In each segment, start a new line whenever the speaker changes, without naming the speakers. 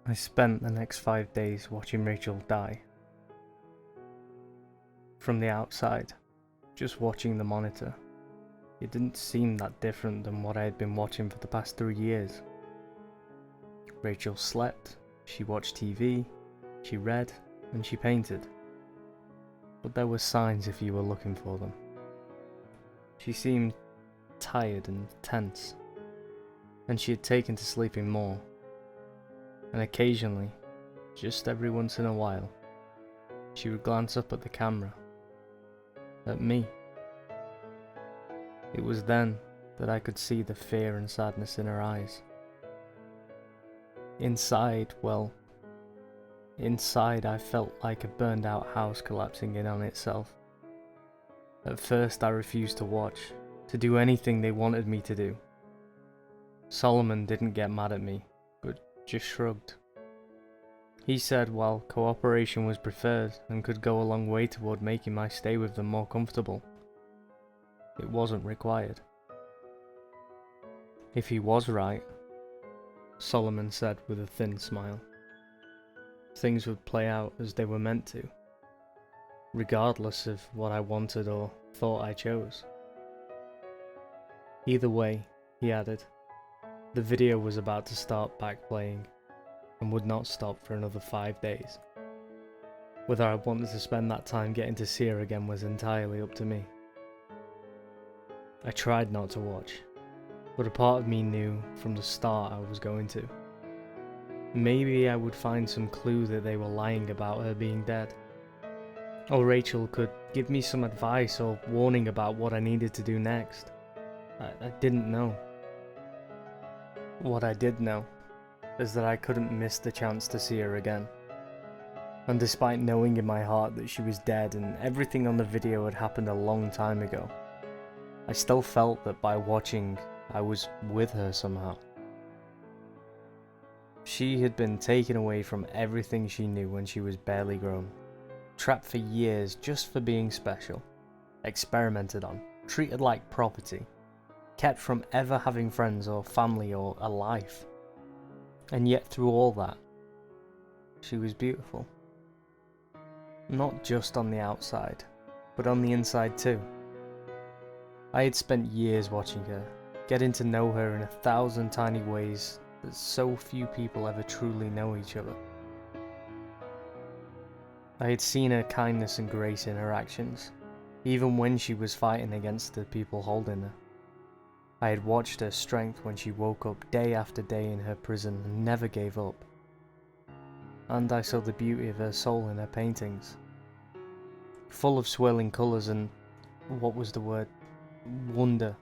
I spent the next 5 days watching Rachel die. From the outside, just watching the monitor, it didn't seem that different than what I had been watching for the past 3 years. Rachel slept, she watched TV, she read, and she painted. But there were signs if you were looking for them. She seemed tired and tense, and she had taken to sleeping more. And occasionally, just every once in a while, she would glance up at the camera, at me. It was then that I could see the fear and sadness in her eyes. Inside I felt like a burned out house collapsing in on itself. At first I refused to watch, to do anything they wanted me to do. Solomon didn't get mad at me, but just shrugged. He said while cooperation was preferred and could go a long way toward making my stay with them more comfortable, it wasn't required. If he was right, Solomon said with a thin smile, things would play out as they were meant to, regardless of what I wanted or thought I chose. Either way, he added, the video was about to start back playing and would not stop for another 5 days. Whether I wanted to spend that time getting to see her again was entirely up to me. I tried not to watch, but a part of me knew from the start I was going to. Maybe I would find some clue that they were lying about her being dead. Or Rachel could give me some advice or warning about what I needed to do next. I didn't know. What I did know is that I couldn't miss the chance to see her again. And despite knowing in my heart that she was dead and everything on the video had happened a long time ago, I still felt that by watching, I was with her somehow. She had been taken away from everything she knew when she was barely grown, trapped for years just for being special, experimented on, treated like property, kept from ever having friends or family or a life. And yet through all that, she was beautiful. Not just on the outside, but on the inside too. I had spent years watching her, getting to know her in 1,000 tiny ways that so few people ever truly know each other. I had seen her kindness and grace in her actions, even when she was fighting against the people holding her. I had watched her strength when she woke up day after day in her prison and never gave up. And I saw the beauty of her soul in her paintings, full of swirling colours and, wonder.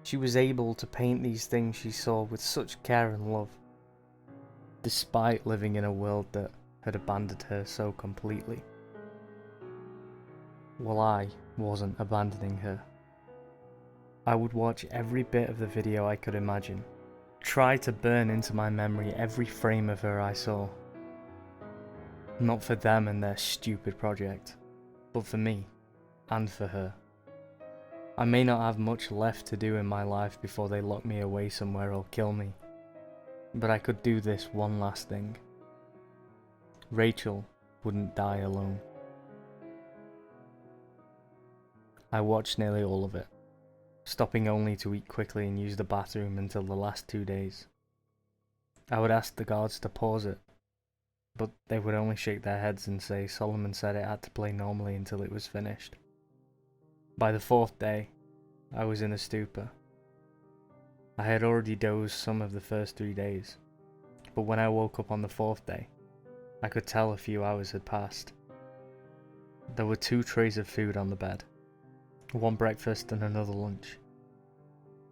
She was able to paint these things she saw with such care and love, despite living in a world that had abandoned her so completely. Well, I wasn't abandoning her. I would watch every bit of the video I could imagine, try to burn into my memory every frame of her I saw. Not for them and their stupid project, but for me, and for her. I may not have much left to do in my life before they lock me away somewhere or kill me, but I could do this one last thing. Rachel wouldn't die alone. I watched nearly all of it, stopping only to eat quickly and use the bathroom until the last 2 days. I would ask the guards to pause it, but they would only shake their heads and say Solomon said it had to play normally until it was finished. By the 4th day, I was in a stupor. I had already dozed some of the first 3 days, but when I woke up on the 4th day, I could tell a few hours had passed. There were 2 trays of food on the bed, one breakfast and another lunch.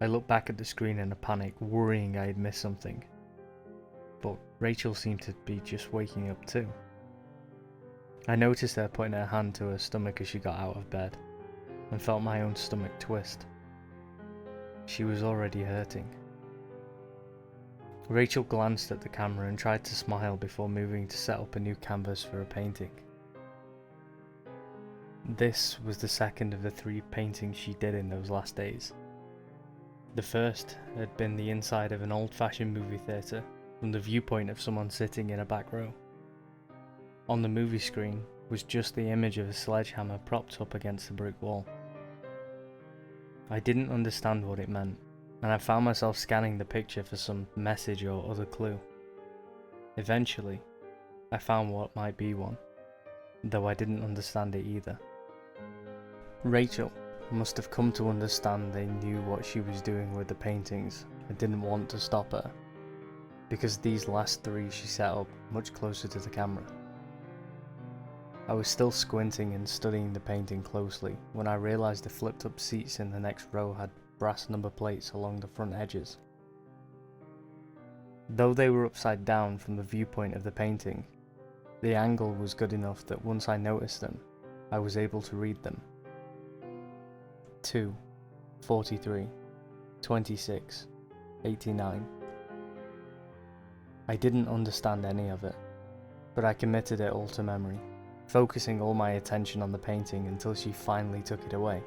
I looked back at the screen in a panic, worrying I had missed something. But Rachel seemed to be just waking up too. I noticed her putting her hand to her stomach as she got out of bed, and felt my own stomach twist. She was already hurting. Rachel glanced at the camera and tried to smile before moving to set up a new canvas for a painting. This was the second of the 3 paintings she did in those last days. The first had been the inside of an old-fashioned movie theatre from the viewpoint of someone sitting in a back row. On the movie screen was just the image of a sledgehammer propped up against the brick wall. I didn't understand what it meant, and I found myself scanning the picture for some message or other clue. Eventually, I found what might be one, though I didn't understand it either. Rachel must have come to understand they knew what she was doing with the paintings and didn't want to stop her, because these last three she set up much closer to the camera. I was still squinting and studying the painting closely when I realised the flipped up seats in the next row had brass number plates along the front edges. Though they were upside down from the viewpoint of the painting, the angle was good enough that once I noticed them, I was able to read them. 2, 43, 26, 89. I didn't understand any of it, but I committed it all to memory, focusing all my attention on the painting until she finally took it away.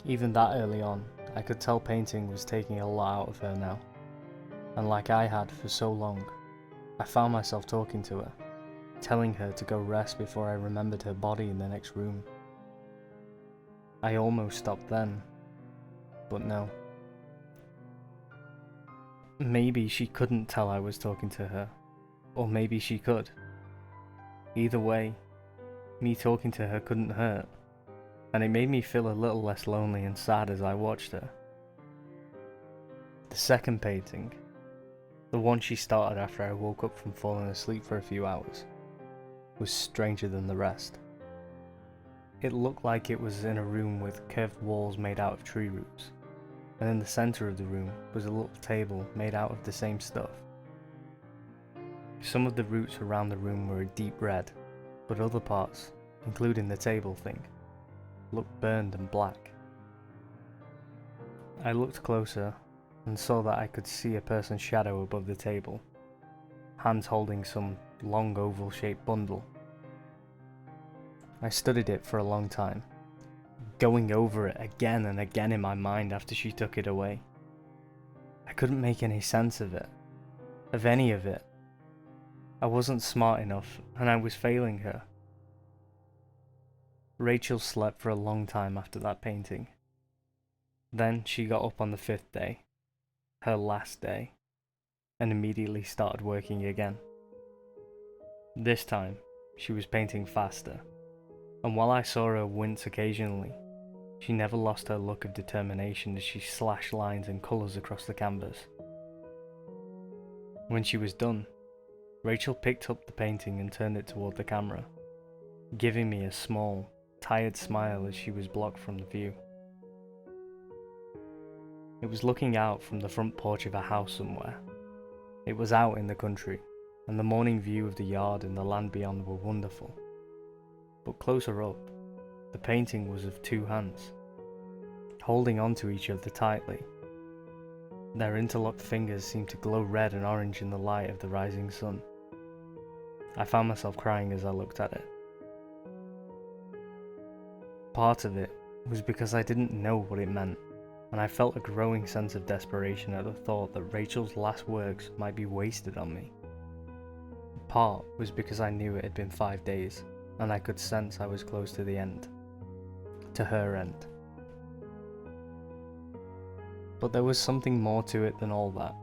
Even that early on, I could tell painting was taking a lot out of her now, and like I had for so long, I found myself talking to her, telling her to go rest before I remembered her body in the next room. I almost stopped then, but no. Maybe she couldn't tell I was talking to her, or maybe she could. Either way, me talking to her couldn't hurt, and it made me feel a little less lonely and sad as I watched her. The second painting, the one she started after I woke up from falling asleep for a few hours, was stranger than the rest. It looked like it was in a room with curved walls made out of tree roots, and in the centre of the room was a little table made out of the same stuff. Some of the roots around the room were a deep red, but other parts, including the table thing, looked burned and black. I looked closer and saw that I could see a person's shadow above the table, hands holding some long oval-shaped bundle. I studied it for a long time, going over it again and again in my mind after she took it away. I couldn't make any sense of it, of any of it. I wasn't smart enough, and I was failing her. Rachel slept for a long time after that painting. Then she got up on the 5th day, her last day, and immediately started working again. This time, she was painting faster, and while I saw her wince occasionally, she never lost her look of determination as she slashed lines and colours across the canvas. When she was done, Rachel picked up the painting and turned it toward the camera, giving me a small, tired smile as she was blocked from the view. It was looking out from the front porch of a house somewhere. It was out in the country, and the morning view of the yard and the land beyond were wonderful. But closer up, the painting was of two hands, holding onto each other tightly. Their interlocked fingers seemed to glow red and orange in the light of the rising sun. I found myself crying as I looked at it. Part of it was because I didn't know what it meant, and I felt a growing sense of desperation at the thought that Rachel's last works might be wasted on me. Part was because I knew it had been 5 days, and I could sense I was close to the end. To her end. But there was something more to it than all that.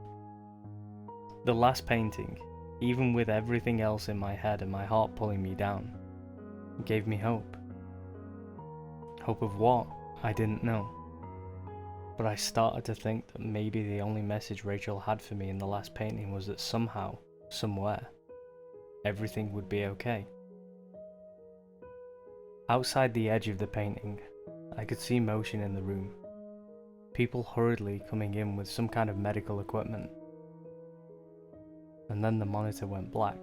The last painting, even with everything else in my head and my heart pulling me down, gave me hope. Hope of what? I didn't know. But I started to think that maybe the only message Rachel had for me in the last painting was that somehow, somewhere, everything would be okay. Outside the edge of the painting, I could see motion in the room. People hurriedly coming in with some kind of medical equipment. And then the monitor went black.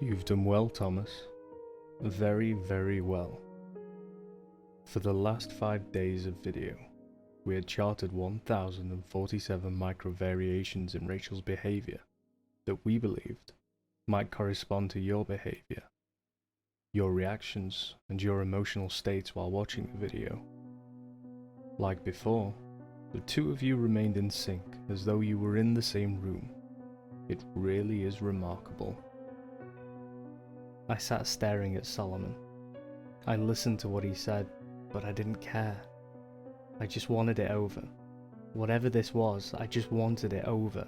You've done well, Thomas. Very, very well. For the last 5 days of video, we had charted 1,047 micro-variations in Rachel's behaviour that we believed might correspond to your behaviour, your reactions, and your emotional states while watching the video. Like before, the two of you remained in sync, as though you were in the same room. It really is remarkable.
I sat staring at Solomon. I listened to what he said, but I didn't care. I just wanted it over. Whatever this was, I just wanted it over.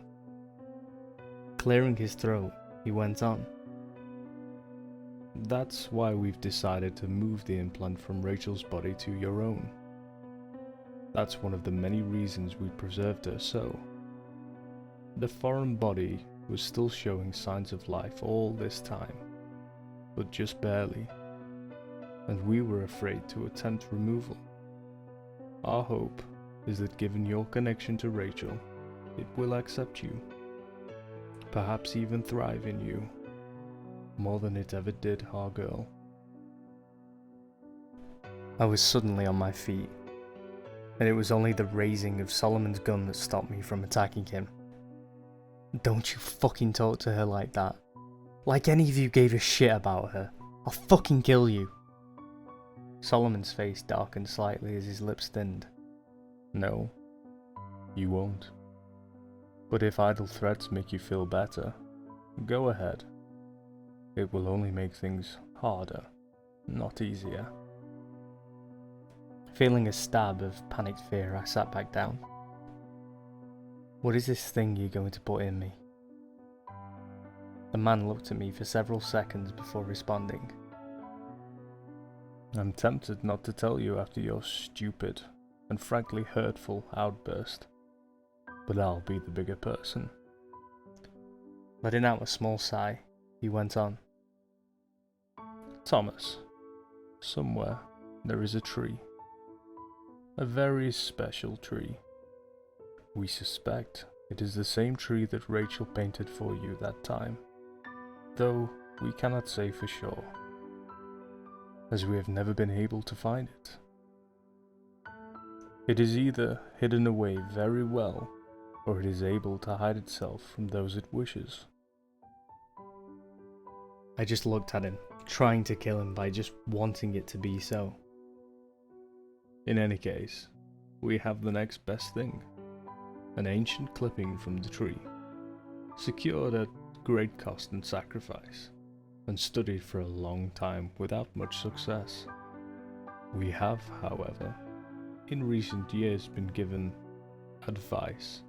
Clearing his throat, he went on.
That's why we've decided to move the implant from Rachel's body to your own. That's one of the many reasons we preserved her so. The foreign body was still showing signs of life all this time, but just barely, and we were afraid to attempt removal. Our hope is that given your connection to Rachel, it will accept you, perhaps even thrive in you, more than it ever did our girl.
I was suddenly on my feet, and it was only the raising of Solomon's gun that stopped me from attacking him. Don't you fucking talk to her like that. Like any of you gave a shit about her. I'll fucking kill you. Solomon's face darkened slightly as his lips thinned.
No, you won't. But if idle threats make you feel better, go ahead. It will only make things harder, not easier.
Feeling a stab of panicked fear, I sat back down. What is this thing you're going to put in me? The man looked at me for several seconds before responding.
I'm tempted not to tell you after your stupid and frankly hurtful outburst, but I'll be the bigger person.
Letting out a small sigh, he went on.
Thomas, somewhere there is a tree. A very special tree. We suspect it is the same tree that Rachel painted for you that time, though we cannot say for sure, as we have never been able to find it. It is either hidden away very well, or it is able to hide itself from those it wishes.
I just looked at him, trying to kill him by just wanting it to be so.
In any case, we have the next best thing. An ancient clipping from the tree, secured at great cost and sacrifice, and studied for a long time without much success. We have, however, in recent years been given advice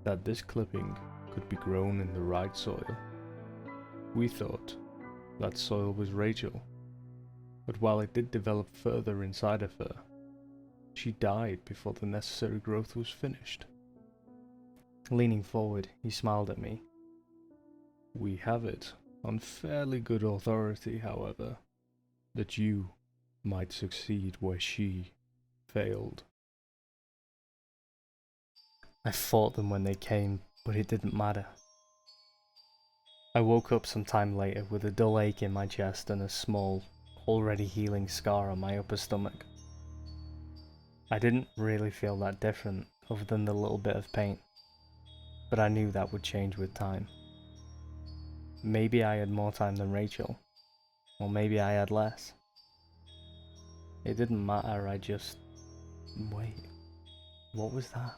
that this clipping could be grown in the right soil. We thought that soil was Rachel, but while it did develop further inside of her, she died before the necessary growth was finished.
Leaning forward, he smiled at me.
We have it on fairly good authority, however, that you might succeed where she failed.
I fought them when they came, but it didn't matter. I woke up some time later with a dull ache in my chest and a small, already healing scar on my upper stomach. I didn't really feel that different, other than the little bit of pain, but I knew that would change with time. Maybe I had more time than Rachel, or maybe I had less. It didn't matter, I just... Wait, what was that?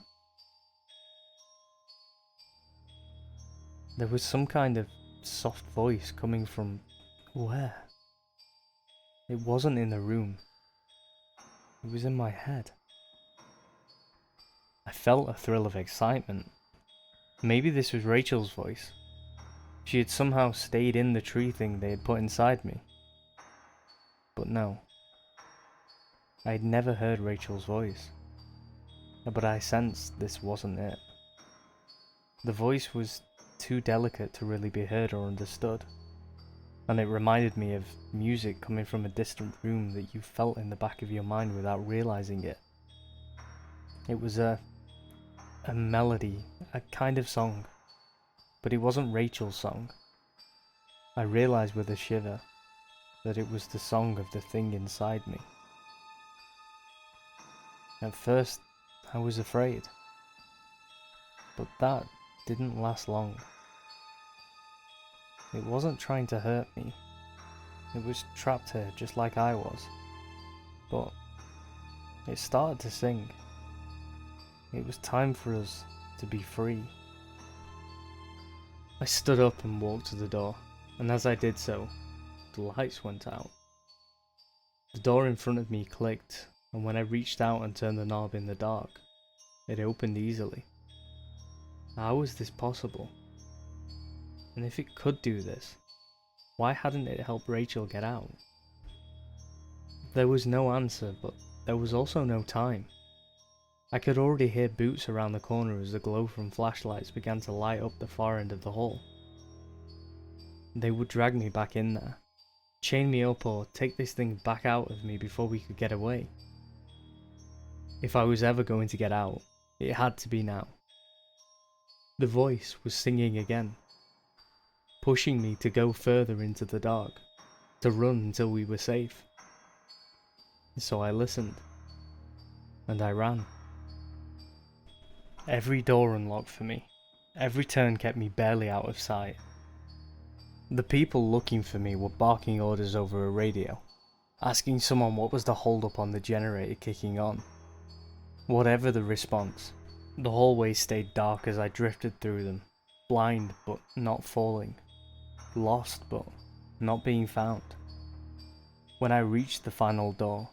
There was some kind of soft voice coming from... where? It wasn't in the room. It was in my head. I felt a thrill of excitement. Maybe this was Rachel's voice. She had somehow stayed in the tree thing they had put inside me. But no. I had never heard Rachel's voice. But I sensed this wasn't it. The voice was too delicate to really be heard or understood. And it reminded me of music coming from a distant room that you felt in the back of your mind without realizing it. It was a melody, a kind of song, but it wasn't Rachel's song. I realized with a shiver that it was the song of the thing inside me. At first, I was afraid, but that didn't last long. It wasn't trying to hurt me. It was trapped here just like I was. But it started to sing. It was time for us to be free. I stood up and walked to the door, and as I did so, the lights went out. The door in front of me clicked, and when I reached out and turned the knob in the dark, it opened easily. How was this possible? And if it could do this, why hadn't it helped Rachel get out? There was no answer, but there was also no time. I could already hear boots around the corner as the glow from flashlights began to light up the far end of the hall. They would drag me back in there, chain me up or take this thing back out of me before we could get away. If I was ever going to get out, it had to be now. The voice was singing again, pushing me to go further into the dark, to run until we were safe. So I listened, and I ran. Every door unlocked for me, every turn kept me barely out of sight. The people looking for me were barking orders over a radio, asking someone what was the hold up on the generator kicking on. Whatever the response, the hallways stayed dark as I drifted through them, blind but not falling, lost but not being found. When I reached the final door,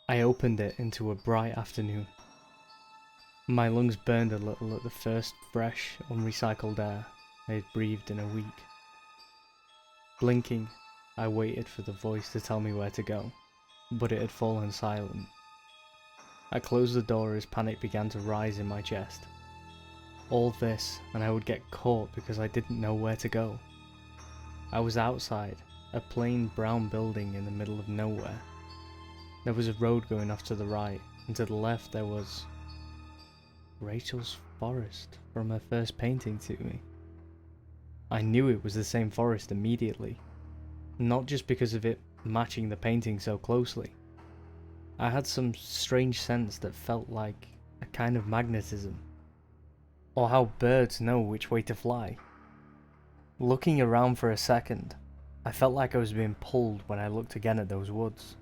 I opened it into a bright afternoon. My lungs burned a little at the first fresh, unrecycled air I had breathed in a week. Blinking, I waited for the voice to tell me where to go, but it had fallen silent. I closed the door as panic began to rise in my chest. All this, and I would get caught because I didn't know where to go. I was outside, a plain brown building in the middle of nowhere. There was a road going off to the right, and to the left there was Rachel's forest from her first painting to me. I knew it was the same forest immediately, not just because of it matching the painting so closely. I had some strange sense that felt like a kind of magnetism, or how birds know which way to fly. Looking around for a second, I felt like I was being pulled when I looked again at those woods.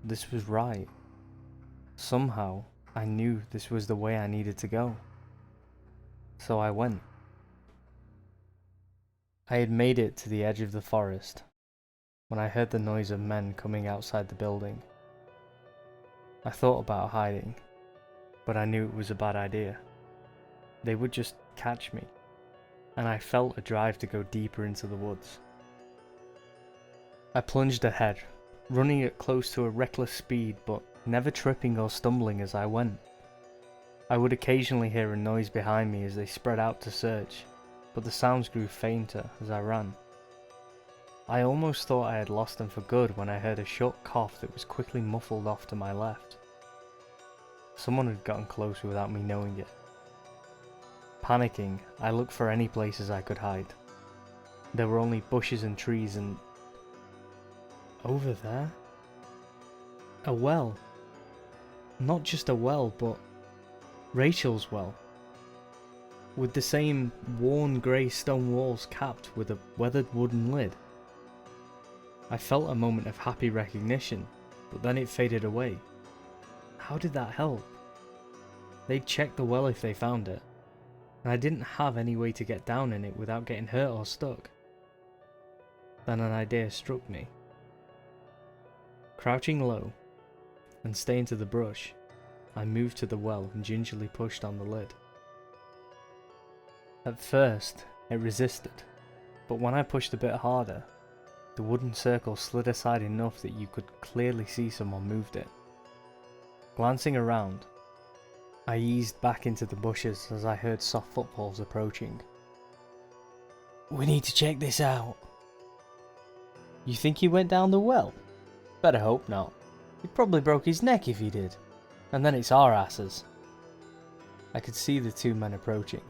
This was right. Somehow, I knew this was the way I needed to go. So I went. I had made it to the edge of the forest when I heard the noise of men coming outside the building. I thought about hiding, but I knew it was a bad idea. They would just catch me, and I felt a drive to go deeper into the woods. I plunged ahead, running at close to a reckless speed, but never tripping or stumbling as I went. I would occasionally hear a noise behind me as they spread out to search, but the sounds grew fainter as I ran. I almost thought I had lost them for good when I heard a short cough that was quickly muffled off to my left. Someone had gotten close without me knowing it. Panicking, I looked for any places I could hide. There were only bushes and trees and... over there? A well. Not just a well, but Rachel's well. With the same worn grey stone walls capped with a weathered wooden lid. I felt a moment of happy recognition, but then it faded away. How did that help? They'd check the well if they found it, and I didn't have any way to get down in it without getting hurt or stuck. Then an idea struck me. Crouching low, and staying to the brush, I moved to the well and gingerly pushed on the lid. At first, it resisted, but when I pushed a bit harder, the wooden circle slid aside enough that you could clearly see someone moved it. Glancing around, I eased back into the bushes as I heard soft footfalls approaching. "We need to check this out." "You think he went down the well?" "Better hope not. He probably broke his neck if he did. And then it's our asses." I could see the two men approaching.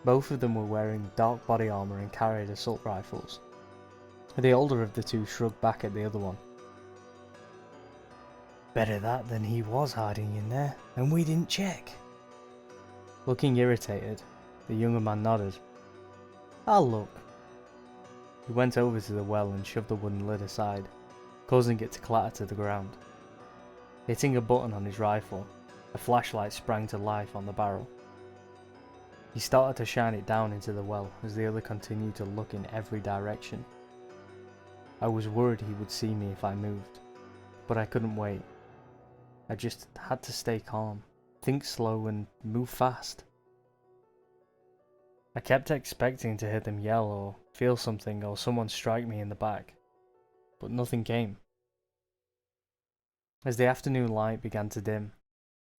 Both of them were wearing dark body armour and carried assault rifles. The older of the two shrugged back at the other one. "Better that than he was hiding in there, and we didn't check." Looking irritated, the younger man nodded. "I'll look." He went over to the well and shoved the wooden lid aside, causing it to clatter to the ground. Hitting a button on his rifle, a flashlight sprang to life on the barrel. He started to shine it down into the well as the other continued to look in every direction. I was worried he would see me if I moved, but I couldn't wait. I just had to stay calm, think slow and move fast. I kept expecting to hear them yell or feel something or someone strike me in the back, but nothing came. As the afternoon light began to dim,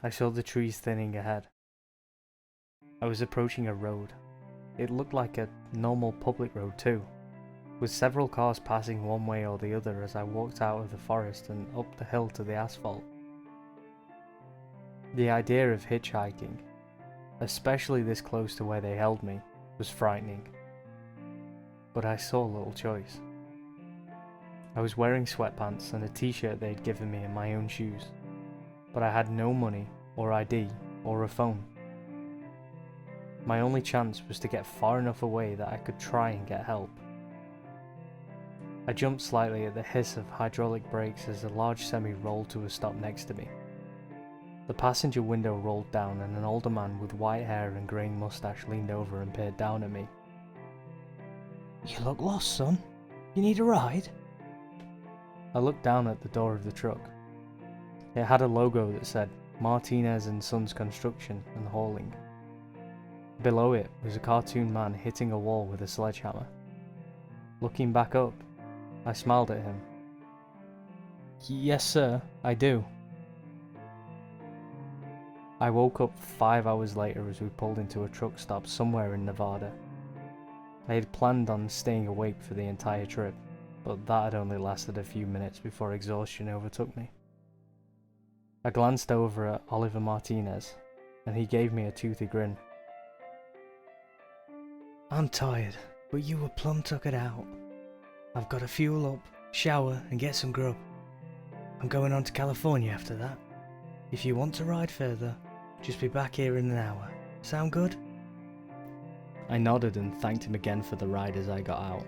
I saw the trees thinning ahead. I was approaching a road. It looked like a normal public road too, with several cars passing one way or the other as I walked out of the forest and up the hill to the asphalt. The idea of hitchhiking, especially this close to where they held me, was frightening. But I saw little choice. I was wearing sweatpants and a t-shirt they'd given me and my own shoes, but I had no money or ID or a phone. My only chance was to get far enough away that I could try and get help. I jumped slightly at the hiss of hydraulic brakes as a large semi rolled to a stop next to me. The passenger window rolled down and an older man with white hair and greying moustache leaned over and peered down at me.
"You look lost, son. You need a ride?"
I looked down at the door of the truck. It had a logo that said Martinez and Sons Construction and Hauling. Below it was a cartoon man hitting a wall with a sledgehammer. Looking back up, I smiled at him. "Yes sir, I do." I woke up 5 hours later as we pulled into a truck stop somewhere in Nevada. I had planned on staying awake for the entire trip, but that had only lasted a few minutes before exhaustion overtook me. I glanced over at Oliver Martinez, and he gave me a toothy grin.
"I'm tired, but you were plumb tuckered out. I've got to fuel up, shower, and get some grub. I'm going on to California after that. If you want to ride further, just be back here in an hour. Sound good?"
I nodded and thanked him again for the ride as I got out.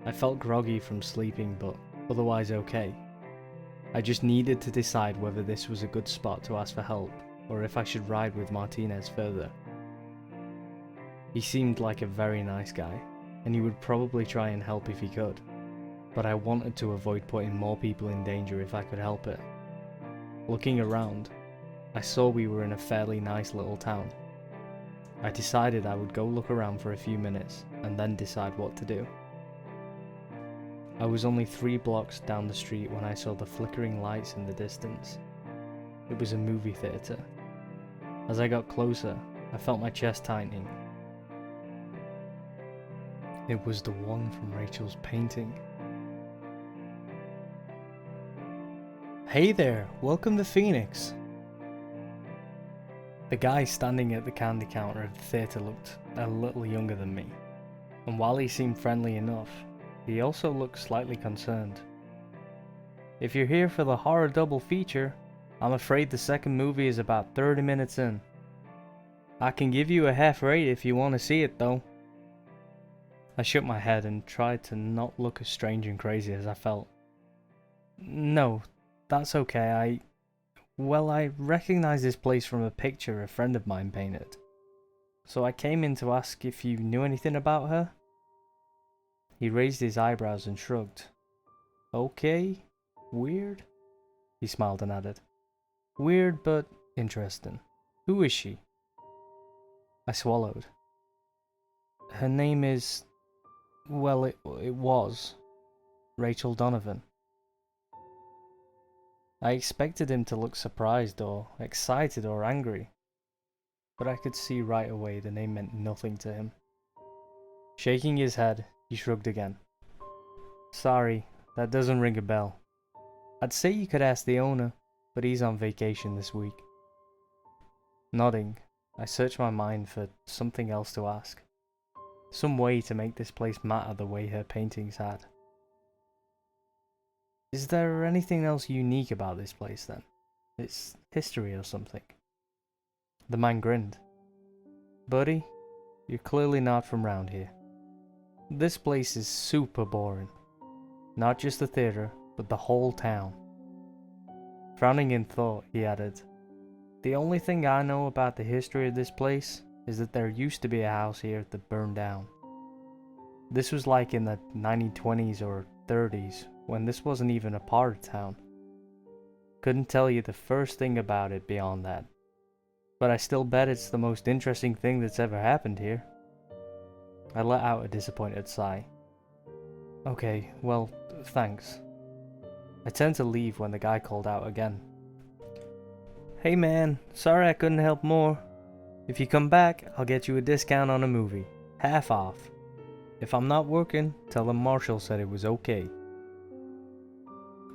I felt groggy from sleeping, but otherwise okay. I just needed to decide whether this was a good spot to ask for help, or if I should ride with Martinez further. He seemed like a very nice guy, and he would probably try and help if he could, but I wanted to avoid putting more people in danger if I could help it. Looking around, I saw we were in a fairly nice little town. I decided I would go look around for a few minutes and then decide what to do. I was only 3 blocks down the street when I saw the flickering lights in the distance. It was a movie theater. As I got closer, I felt my chest tightening. It was the one from Rachel's painting.
"Hey there, welcome to Phoenix."
The guy standing at the candy counter of the theatre looked a little younger than me, and while he seemed friendly enough, he also looked slightly concerned. "If you're here for the horror double feature, I'm afraid the second movie is about 30 minutes in. I can give you a half rate if you want to see it though." I shook my head and tried to not look as strange and crazy as I felt. "No, that's okay. I recognize this place from a picture a friend of mine painted. So I came in to ask if you knew anything about her." He raised his eyebrows and shrugged. "Okay, weird," he smiled and added. "Weird but interesting. Who is she?" I swallowed. "Her name is... well, it was Rachel Donovan." I expected him to look surprised or excited or angry, but I could see right away the name meant nothing to him. Shaking his head, he shrugged again. "Sorry, that doesn't ring a bell. I'd say you could ask the owner, but he's on vacation this week." Nodding, I searched my mind for something else to ask. Some way to make this place matter the way her paintings had. "Is there anything else unique about this place then? Its history or something?" The man grinned. "Buddy, you're clearly not from round here. This place is super boring. Not just the theater, but the whole town." Frowning in thought, he added, "The only thing I know about the history of this place is that there used to be a house here that burned down. This was like in the 1920s or 30s, when this wasn't even a part of town. Couldn't tell you the first thing about it beyond that, but I still bet it's the most interesting thing that's ever happened here. I let out a disappointed sigh. Okay, well, thanks. I turned to leave when the guy called out again. Hey man, sorry I couldn't help more. If you come back, I'll get you a discount on a movie. Half off. If I'm not working, tell them Marshall said it was okay.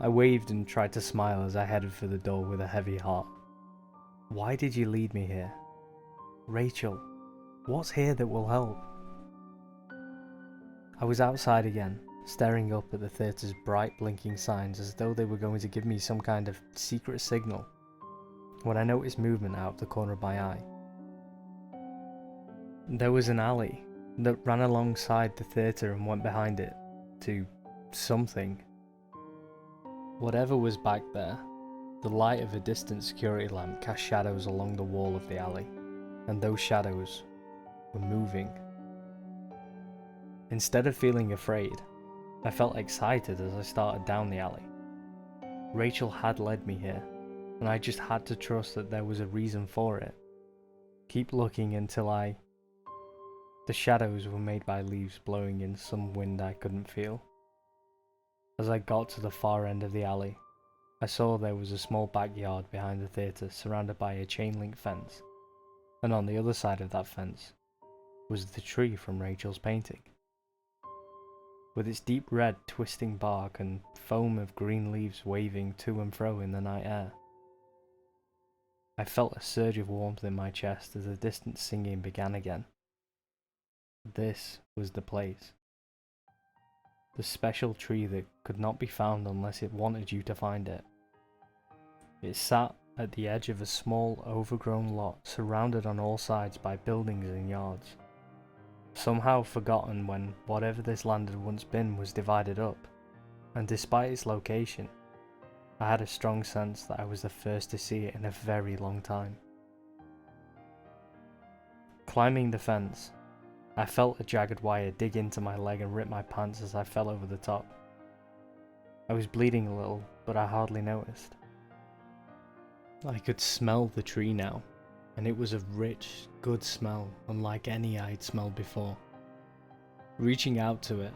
I waved and tried to smile as I headed for the door with a heavy heart. Why did you lead me here? Rachel, what's here that will help? I was outside again, staring up at the theatre's bright blinking signs as though they were going to give me some kind of secret signal, when I noticed movement out of the corner of my eye. There was an alley that ran alongside the theatre and went behind it to something. Whatever was back there, the light of a distant security lamp cast shadows along the wall of the alley, and those shadows were moving. Instead of feeling afraid, I felt excited as I started down the alley. Rachel had led me here, and I just had to trust that there was a reason for it. Keep looking until The shadows were made by leaves blowing in some wind I couldn't feel. As I got to the far end of the alley, I saw there was a small backyard behind the theatre surrounded by a chain-link fence, and on the other side of that fence was the tree from Rachel's painting. With its deep red twisting bark and foam of green leaves waving to and fro in the night air. I felt a surge of warmth in my chest as the distant singing began again. This was the place. The special tree that could not be found unless it wanted you to find it. It sat at the edge of a small, overgrown lot surrounded on all sides by buildings and yards. Somehow forgotten when whatever this land had once been was divided up, and despite its location, I had a strong sense that I was the first to see it in a very long time. Climbing the fence, I felt a jagged wire dig into my leg and rip my pants as I fell over the top. I was bleeding a little, but I hardly noticed. I could smell the tree now, and it was a rich, good smell unlike any I'd smelled before. Reaching out to it,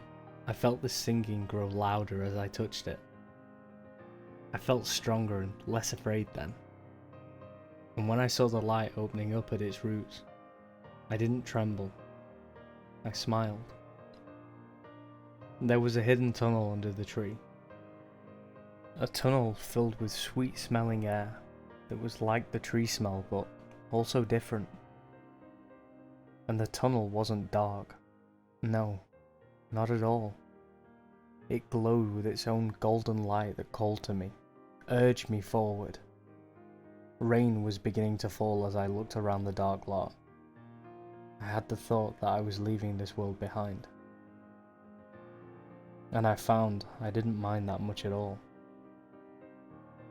I felt the singing grow louder as I touched it. I felt stronger and less afraid then. And when I saw the light opening up at its roots, I didn't tremble. I smiled. There was a hidden tunnel under the tree. A tunnel filled with sweet-smelling air that was like the tree smell but also different. And the tunnel wasn't dark. No, not at all. It glowed with its own golden light that called to me, urged me forward. Rain was beginning to fall as I looked around the dark lot. I had the thought that I was leaving this world behind. And I found I didn't mind that much at all.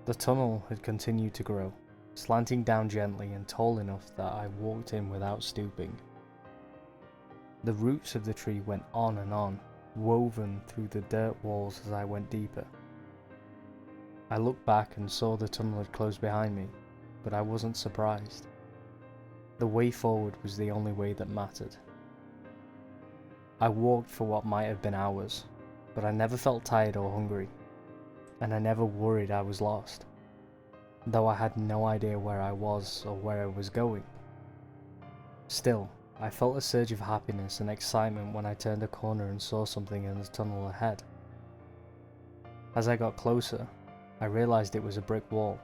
The tunnel had continued to grow, slanting down gently and tall enough that I walked in without stooping. The roots of the tree went on and on, woven through the dirt walls as I went deeper. I looked back and saw the tunnel had closed behind me, but I wasn't surprised. The way forward was the only way that mattered. I walked for what might have been hours, but I never felt tired or hungry, and I never worried I was lost, though I had no idea where I was or where I was going. Still, I felt a surge of happiness and excitement when I turned a corner and saw something in the tunnel ahead. As I got closer, I realized it was a brick wall,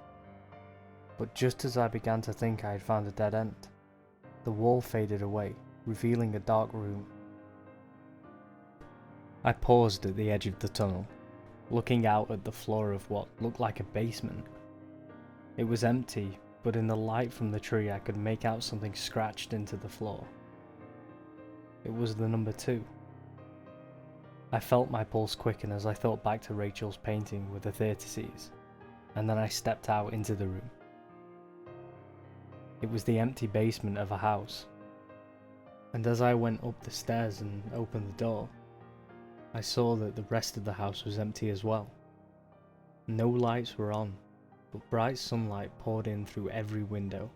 but just as I began to think I had found a dead end, the wall faded away, revealing a dark room. I paused at the edge of the tunnel, looking out at the floor of what looked like a basement. It was empty, but in the light from the tree I could make out something scratched into the floor. It was the number 2. I felt my pulse quicken as I thought back to Rachel's painting with the theatre seats, and then I stepped out into the room. It was the empty basement of a house, and as I went up the stairs and opened the door, I saw that the rest of the house was empty as well. No lights were on, but bright sunlight poured in through every window,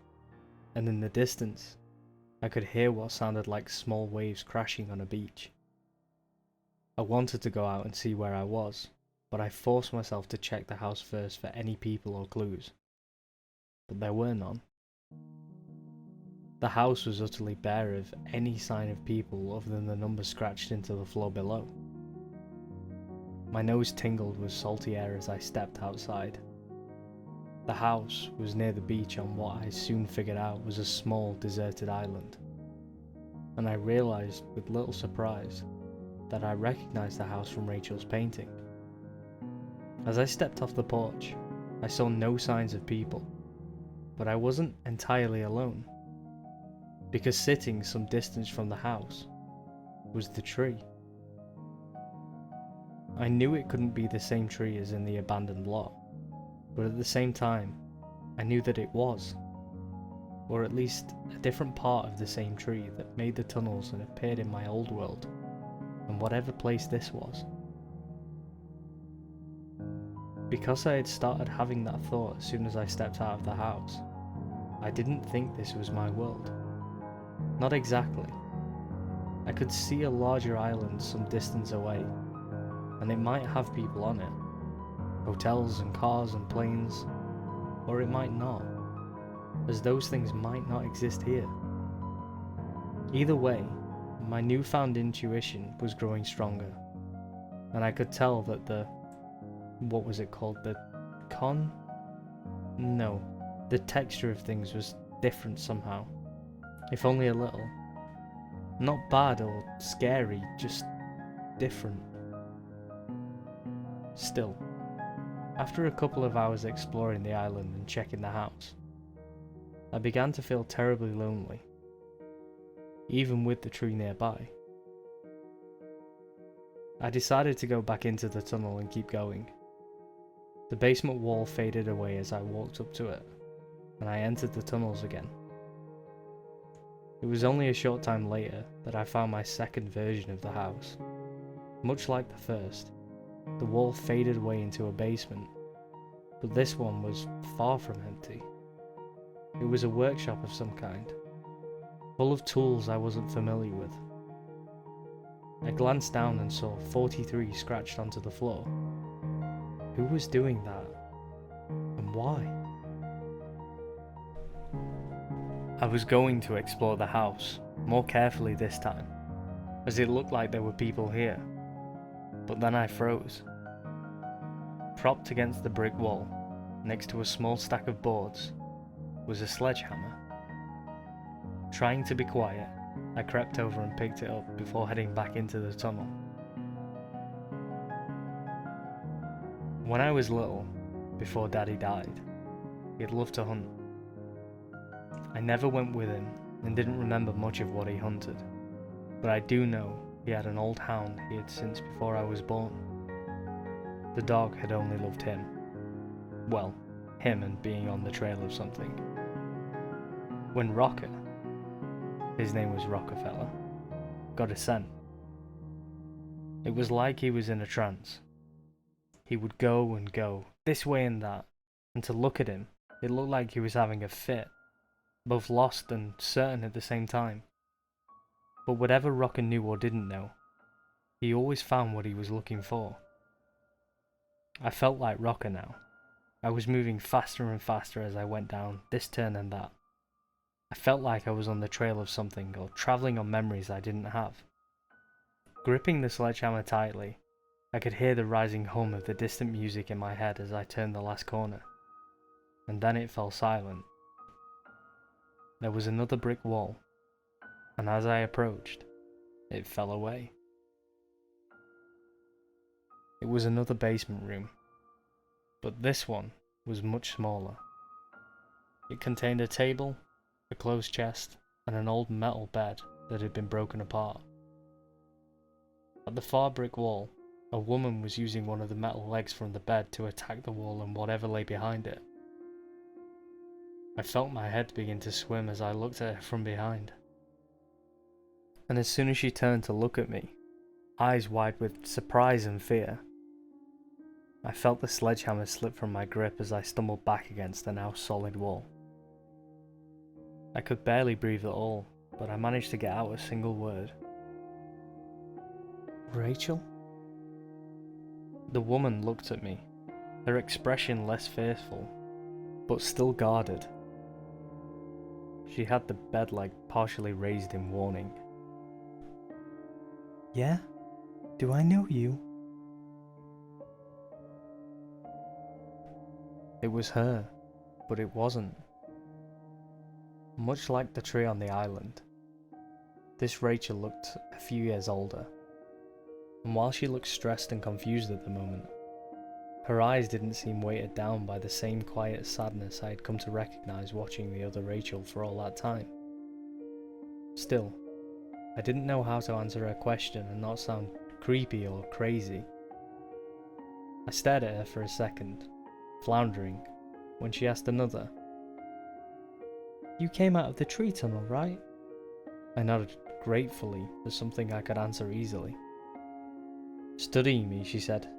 and in the distance, I could hear what sounded like small waves crashing on a beach. I wanted to go out and see where I was, but I forced myself to check the house first for any people or clues. But there were none. The house was utterly bare of any sign of people other than the numbers scratched into the floor below. My nose tingled with salty air as I stepped outside. The house was near the beach on what I soon figured out was a small deserted island, and I realised with little surprise that I recognised the house from Rachel's painting. As I stepped off the porch, I saw no signs of people, but I wasn't entirely alone, because sitting some distance from the house was the tree. I knew it couldn't be the same tree as in the abandoned lot, but at the same time, I knew that it was, or at least a different part of the same tree that made the tunnels and appeared in my old world, and whatever place this was. Because I had started having that thought as soon as I stepped out of the house, I didn't think this was my world. Not exactly. I could see a larger island some distance away, and it might have people on it. Hotels and cars and planes, or it might not, as those things might not exist here. Either way, my newfound intuition was growing stronger, and I could tell that what was it called? The texture of things was different somehow, if only a little. Not bad or scary, just different. Still, after a couple of hours exploring the island and checking the house, I began to feel terribly lonely, even with the tree nearby. I decided to go back into the tunnel and keep going. The basement wall faded away as I walked up to it, and I entered the tunnels again. It was only a short time later that I found my second version of the house. Much like the first, the wall faded away into a basement, but this one was far from empty. It was a workshop of some kind, full of tools I wasn't familiar with. I glanced down and saw 43 scratched onto the floor. Who was doing that? And why? I was going to explore the house, more carefully this time, as it looked like there were people here, but then I froze. Propped against the brick wall, next to a small stack of boards, was a sledgehammer. Trying to be quiet, I crept over and picked it up before heading back into the tunnel. When I was little, before Daddy died, he'd loved to hunt. I never went with him and didn't remember much of what he hunted, but I do know he had an old hound he had since before I was born. The dog had only loved him. Well, him and being on the trail of something. When Rocker, his name was Rockefeller, got a scent, it was like he was in a trance. He would go and go, this way and that, and to look at him, it looked like he was having a fit, both lost and certain at the same time. But whatever Rocker knew or didn't know, he always found what he was looking for. I felt like Rocker now. I was moving faster and faster as I went down this turn and that. I felt like I was on the trail of something or travelling on memories I didn't have. Gripping the sledgehammer tightly, I could hear the rising hum of the distant music in my head as I turned the last corner. And then it fell silent. There was another brick wall, and as I approached, it fell away. It was another basement room, but this one was much smaller. It contained a table, a closed chest, and an old metal bed that had been broken apart. At the far brick wall, a woman was using one of the metal legs from the bed to attack the wall and whatever lay behind it. I felt my head begin to swim as I looked at her from behind. and as soon as she turned to look at me, eyes wide with surprise and fear, I felt the sledgehammer slip from my grip as I stumbled back against the now solid wall. I could barely breathe at all, but I managed to get out a single word.
Rachel?
The woman looked at me, her expression less fearful, but still guarded. She had the bed leg partially raised in warning.
Yeah? Do I know you?
It was her, but it wasn't. Much like the tree on the island, this Rachel looked a few years older, and while she looked stressed and confused at the moment, her eyes didn't seem weighted down by the same quiet sadness I had come to recognise watching the other Rachel for all that time. Still, I didn't know how to answer her question and not sound creepy or crazy. I stared at her for a second, floundering, when she asked another.
You came out of the tree tunnel, right?
I nodded gratefully for something I could answer easily. Studying me, she said.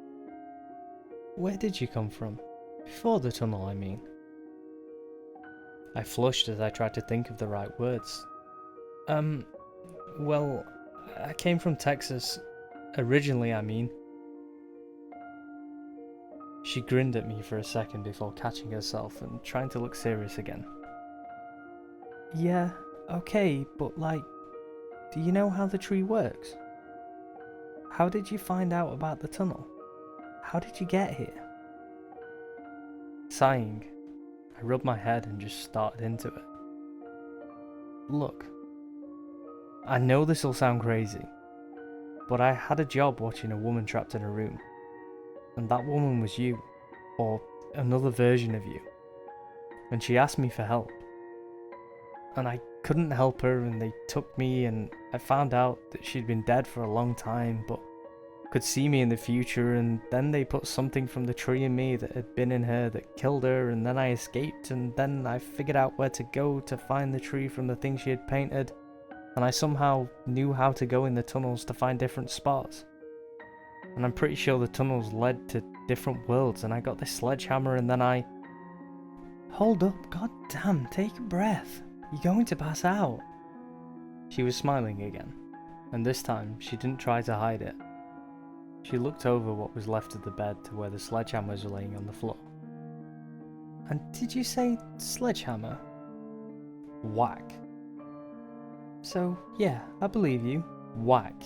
Where did you come from? Before the tunnel, I mean.
I flushed as I tried to think of the right words. Well, I came from Texas. Originally, I mean. She grinned at me for a second before catching herself and trying to look serious again.
Yeah, okay, but do you know how the tree works? How did you find out about the tunnel? How did you get here?
Sighing, I rubbed my head and just started into it. Look, I know this'll sound crazy, but I had a job watching a woman trapped in a room, and that woman was you, or another version of you, and she asked me for help. And I couldn't help her, and they took me, and I found out that she'd been dead for a long time, but could see me in the future, and then they put something from the tree in me that had been in her that killed her, and then I escaped, and then I figured out where to go to find the tree from the thing she had painted, and I somehow knew how to go in the tunnels to find different spots. And I'm pretty sure the tunnels led to different worlds, and I got this sledgehammer, and then I...
Hold up, god damn, take a breath. You're going to pass out.
She was smiling again, and this time she didn't try to hide it. She looked over what was left of the bed to where the sledgehammer was laying on the floor.
And did you say sledgehammer?
Whack.
So, yeah, I believe you.
Whack.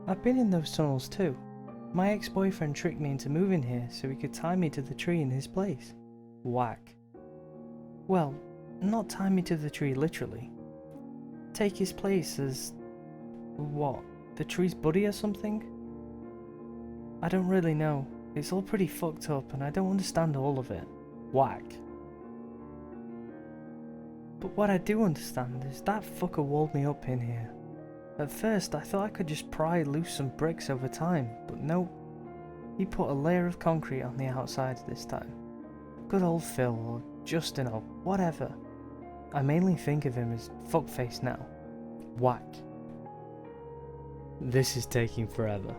I've been in those tunnels too. My ex-boyfriend tricked me into moving here so he could tie me to the tree in his place.
Whack.
Well, not tie me to the tree literally. Take his place as... what? The tree's buddy or something? I don't really know. It's all pretty fucked up and I don't understand all of it.
Whack.
But what I do understand is that fucker walled me up in here. At first I thought I could just pry loose some bricks over time, but nope. He put a layer of concrete on the outside this time. Good old Phil, or Justin, or whatever. I mainly think of him as fuckface now.
Whack. This is taking forever.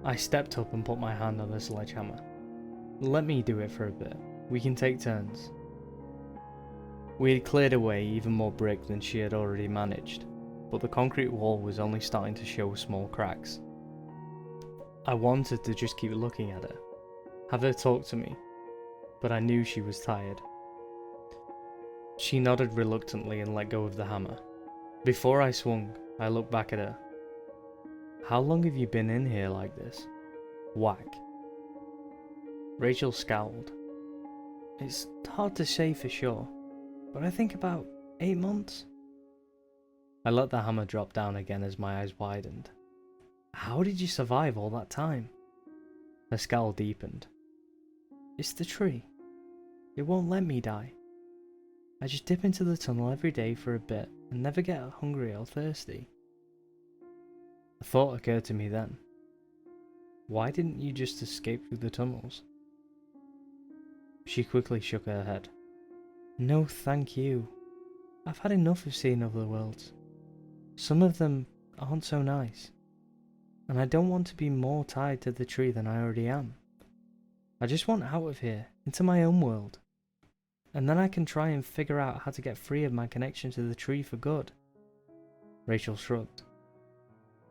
I stepped up and put my hand on the sledgehammer. Let me do it for a bit. We can take turns. We had cleared away even more brick than she had already managed, but the concrete wall was only starting to show small cracks. I wanted to just keep looking at her, have her talk to me, but I knew she was tired. She nodded reluctantly and let go of the hammer. Before I swung, I looked back at her. How long have you been in here like this? Whack. Rachel scowled.
It's hard to say for sure, but I think about 8 months.
I let the hammer drop down again as my eyes widened. How did you survive all that time? Her scowl deepened.
It's the tree. It won't let me die. I just dip into the tunnel every day for a bit and never get hungry or thirsty.
A thought occurred to me then. Why didn't you just escape through the tunnels? She quickly shook her head.
No, thank you. I've had enough of seeing other worlds. Some of them aren't so nice. And I don't want to be more tied to the tree than I already am. I just want out of here, into my own world. And then I can try and figure out how to get free of my connection to the tree for good. Rachel shrugged.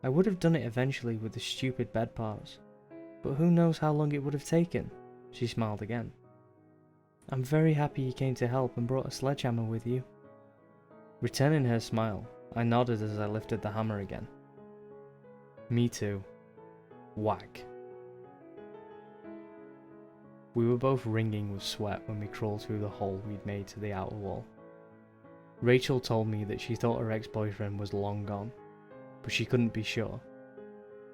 I would have done it eventually with the stupid bed parts, but who knows how long it would have taken. She smiled again. I'm very happy you came to help and brought a sledgehammer with you. Returning her smile, I nodded as I lifted the hammer again. Me too. Whack. We were both wringing with sweat when we crawled through the hole we'd made to the outer wall. Rachel told me that she thought her ex-boyfriend was long gone, but she couldn't be sure,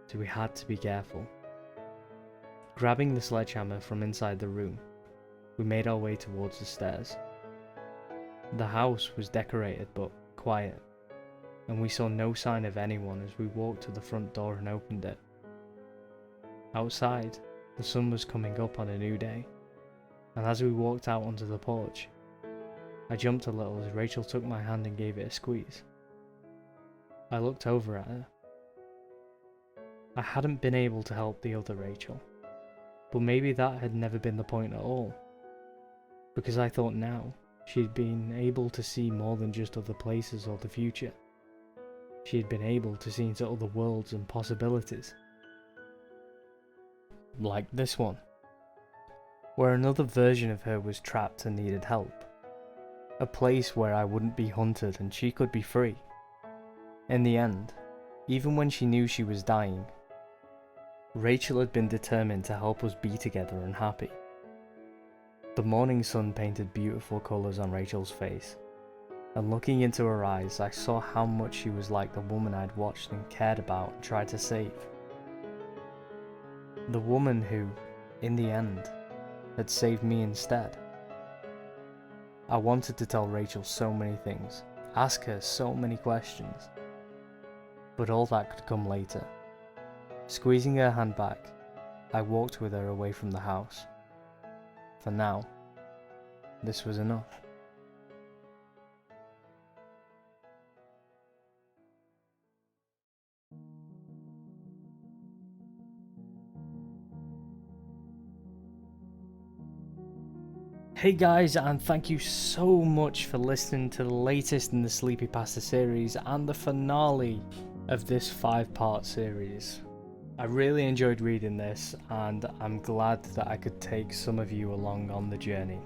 so we had to be careful. Grabbing the sledgehammer from inside the room, we made our way towards the stairs. The house was decorated but quiet, and we saw no sign of anyone as we walked to the front door and opened it. Outside, the sun was coming up on a new day, and as we walked out onto the porch, I jumped a little as Rachel took my hand and gave it a squeeze. I looked over at her. I hadn't been able to help the other Rachel, but maybe that had never been the point at all, because I thought now she'd been able to see more than just other places or the future. She had been able to see into other worlds and possibilities. Like this one, where another version of her was trapped and needed help. A place where I wouldn't be hunted and she could be free. In the end, even when she knew she was dying, Rachel had been determined to help us be together and happy. The morning sun painted beautiful colours on Rachel's face, and looking into her eyes, I saw how much she was like the woman I'd watched and cared about and tried to save. The woman who, in the end, had saved me instead. I wanted to tell Rachel so many things, ask her so many questions, but all that could come later. Squeezing her hand back, I walked with her away from the house. For now, this was enough. Hey guys, and thank you so much for listening to the latest in the CreepyPasta series and the finale of this 5-part series. I really enjoyed reading this, and I'm glad that I could take some of you along on the journey.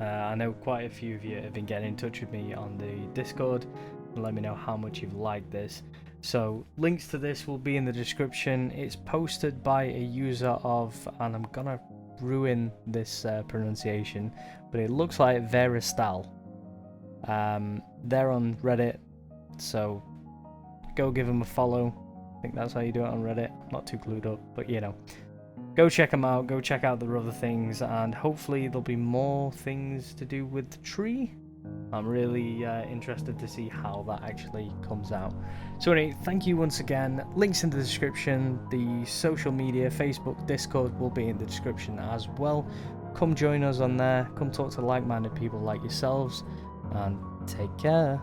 I know quite a few of you have been getting in touch with me on the Discord and let me know how much you've liked this. So links to this will be in the description. It's posted by a user of, and I'm gonna ruin this pronunciation, but it looks like Veristal. They're on Reddit, so go give them a follow. I think that's how you do it on Reddit. I'm not too clued up, but you know, go check them out, go check out their other things, and hopefully there'll be more things to do with the tree. I'm really interested to see how that actually comes out. So anyway, thank you once again. Links in the description. The social media, Facebook, Discord will be in the description as well. Come join us on there. Come talk to like-minded people like yourselves, and take care.